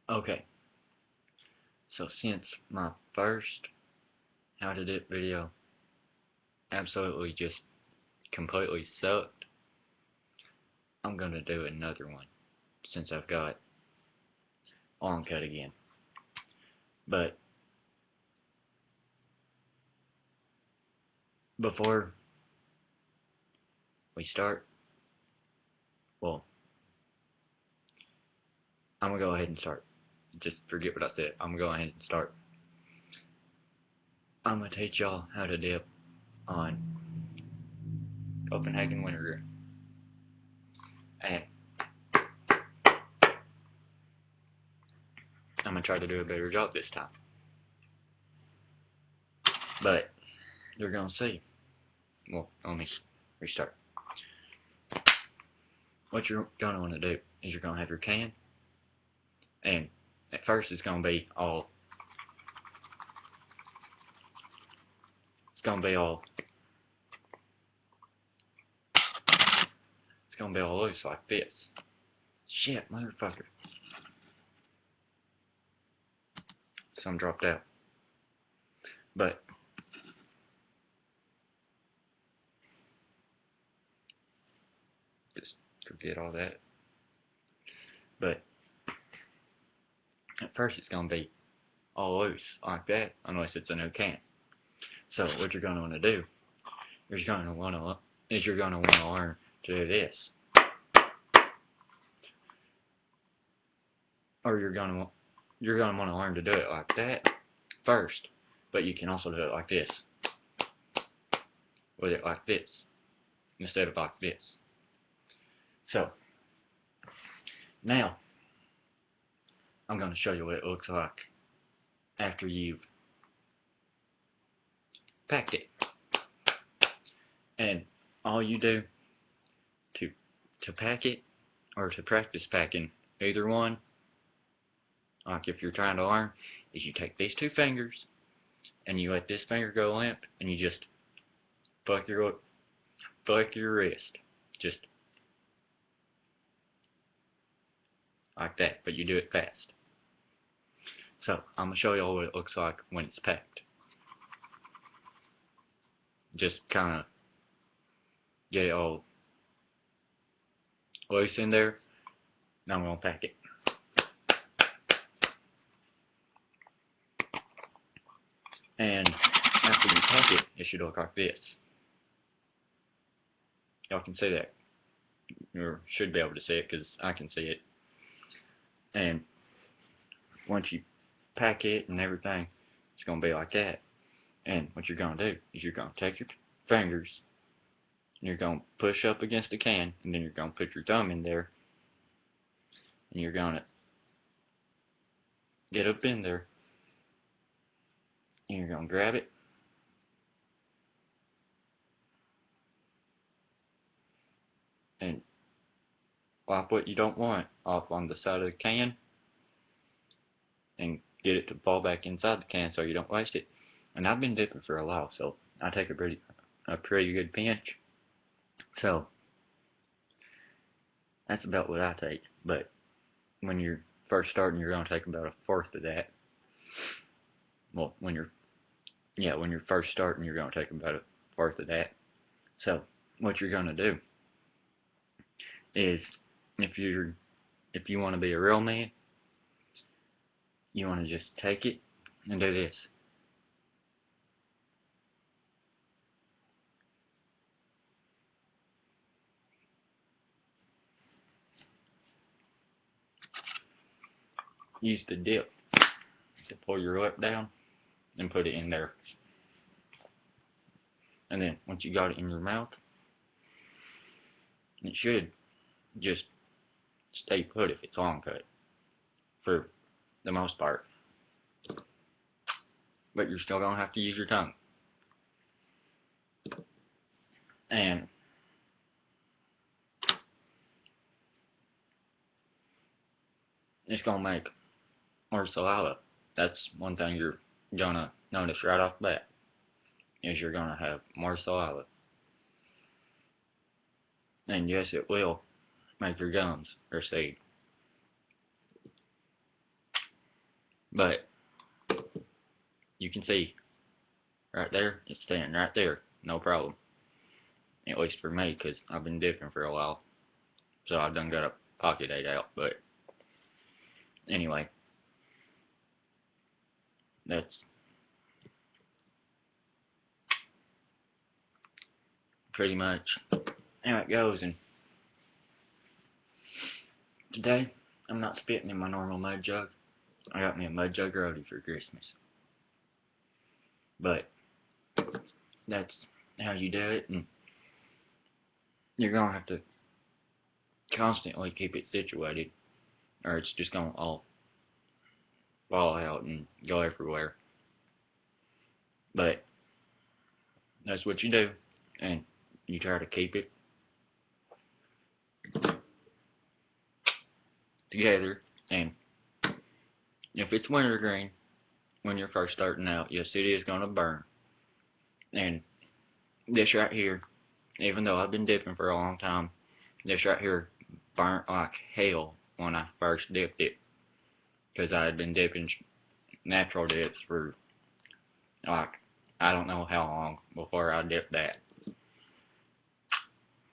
Okay, so since my first how to dip video absolutely just completely sucked, I'm gonna do another one since I've got arm cut again. But before we start, well, I'm gonna go ahead and start. Just forget what I said. I'm gonna go ahead and start. I'm gonna teach y'all how to dip on Copenhagen vinegar, and I'm gonna try to do a better job this time. But you're gonna see. Well, let me restart. What you're gonna want to do is you're gonna have your can, and at first it's gonna be all it's gonna be all it's gonna be all loose like this. Shit, motherfucker. Some dropped out. But just forget all that. But at first it's gonna be all loose like that unless it's a new can. So what you're gonna want to do is you're gonna want to learn to do this, or you're gonna want to learn to do it like that first. But you can also do it like this, with it like this instead of like this. So now I'm going to show you what it looks like after you've packed it. And all you do to pack it, or to practice packing either one, like if you're trying to learn, is you take these two fingers and you let this finger go limp and you just flick your wrist, just like that, but you do it fast. So I'm gonna show you all what it looks like when it's packed. Just kind of get it all loose in there. Now I'm gonna pack it. And after you pack it, it should look like this. Y'all can see that, or should be able to see it because I can see it. And once you pack it and everything, it's gonna be like that. And what you're gonna do is you're gonna take your fingers and you're gonna push up against the can, and then you're gonna put your thumb in there, and you're gonna get up in there, and you're gonna grab it, and wipe what you don't want off on the side of the can, and get it to fall back inside the can so you don't waste it. And I've been dipping for a while, so I take a pretty good pinch. So that's about what I take. But when you're first starting, you're gonna take about a fourth of that. Well, when you're first starting, you're gonna take about a fourth of that. So what you're gonna do is, if you want to be a real man, you want to just take it and do this. Use the dip to pull your lip down and put it in there. And then once you got it in your mouth, it should just stay put if it's long cut, for the most part. But you're still gonna have to use your tongue. And it's gonna make more saliva. That's one thing you're gonna notice right off the bat, is you're gonna have more saliva. And yes, it will make your gums recede. But you can see right there, it's staying right there, no problem. At least for me, because I've been dipping for a while. So I've done got a pocket 8 out, but anyway, that's pretty much how it goes. And today, I'm not spitting in my normal mud jug. I got me a mud jug roadie for Christmas. But that's how you do it, and you're gonna have to constantly keep it situated, or it's just gonna all fall out and go everywhere. But that's what you do, and you try to keep it together. And if it's wintergreen when you're first starting out, yes, it is gonna burn. And this right here, even though I've been dipping for a long time, this right here burnt like hell when I first dipped it, because I had been dipping natural dips for like I don't know how long before I dipped that.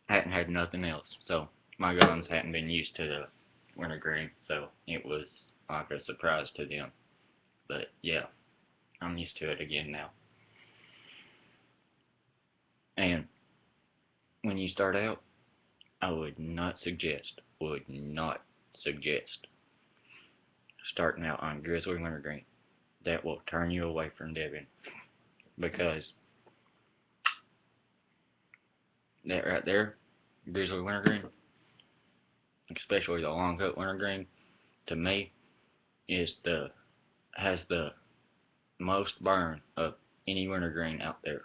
Hadn't had nothing else, so my guns hadn't been used to the wintergreen, so it was like a surprise to them. But yeah, I'm used to it again now. And when you start out, I would not suggest starting out on grizzly wintergreen. That will turn you away from dipping, because that right there, grizzly wintergreen, especially the long cut wintergreen, to me has the most burn of any wintergreen out there.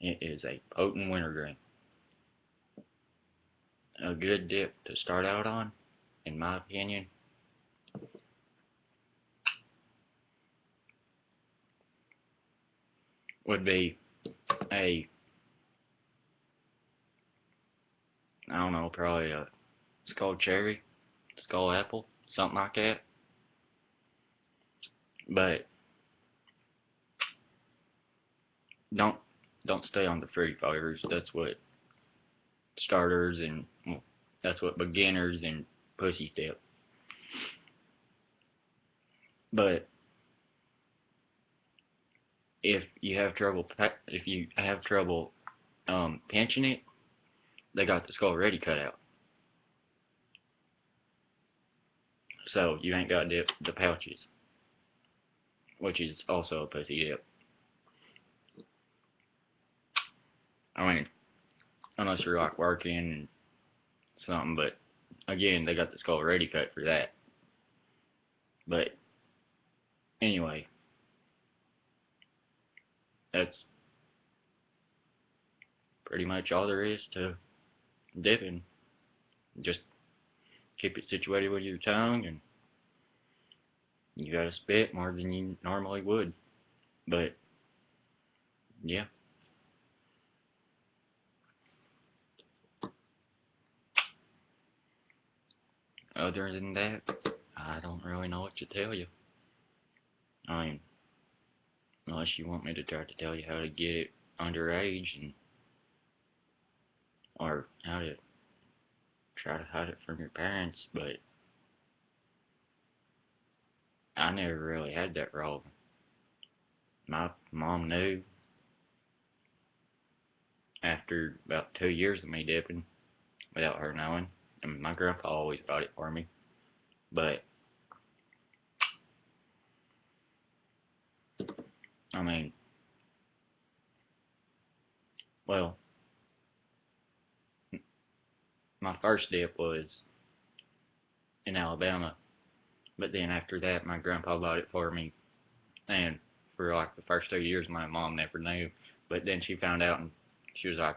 It is a potent wintergreen. A good dip to start out on, in my opinion, would be a, I don't know, probably a skull cherry, skull apple, something like that. But don't stay on the fruity flavors. That's what starters and that's what beginners and pussies dip. But if you have trouble pinching it, they got the skull ready cut out, so you ain't got to dip the pouches, which is also a pussy dip. I mean, unless you're like working and something, but again, they got the skull ready cut for that. But anyway, that's pretty much all there is to dipping. Just keep it situated with your tongue, and you gotta spit more than you normally would. But yeah, other than that, I don't really know what to tell you. I mean, unless you want me to try to tell you how to get it underage, and or how to try to hide it from your parents, but I never really had that problem. My mom knew after about 2 years of me dipping without her knowing. I mean, my grandpa always bought it for me, but I mean, well, my first dip was in Alabama, but then after that, my grandpa bought it for me, and for like the first 2 years, my mom never knew, but then she found out, and she was like,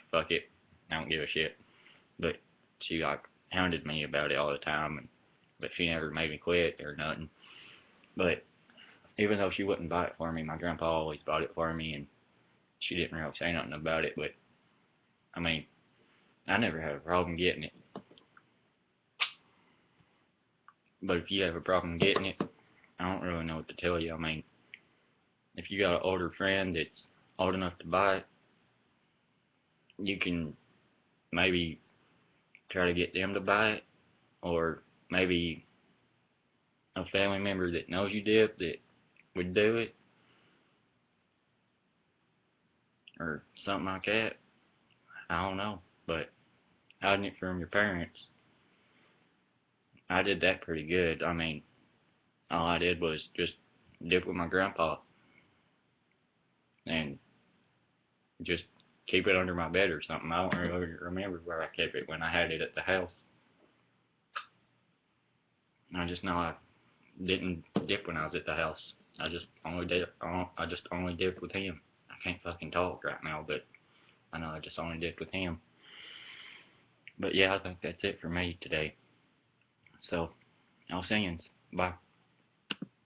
fuck it, I don't give a shit, but she like hounded me about it all the time, but she never made me quit or nothing. But even though she wouldn't buy it for me, my grandpa always bought it for me, and she didn't really say nothing about it. But I mean, I never had a problem getting it. But if you have a problem getting it, I don't really know what to tell you. I mean, if you got an older friend that's old enough to buy it, you can maybe try to get them to buy it, or maybe a family member that knows you dip that would do it, or something like that. I don't know, but hiding it from your parents, I did that pretty good. I mean, all I did was just dip with my grandpa and just keep it under my bed or something. I don't really remember where I kept it when I had it at the house. I just know I didn't dip when I was at the house. I just only dipped with him. I can't fucking talk right now, but I know I just only dipped with him. But yeah, I think that's it for me today. So, I'll see you. Bye.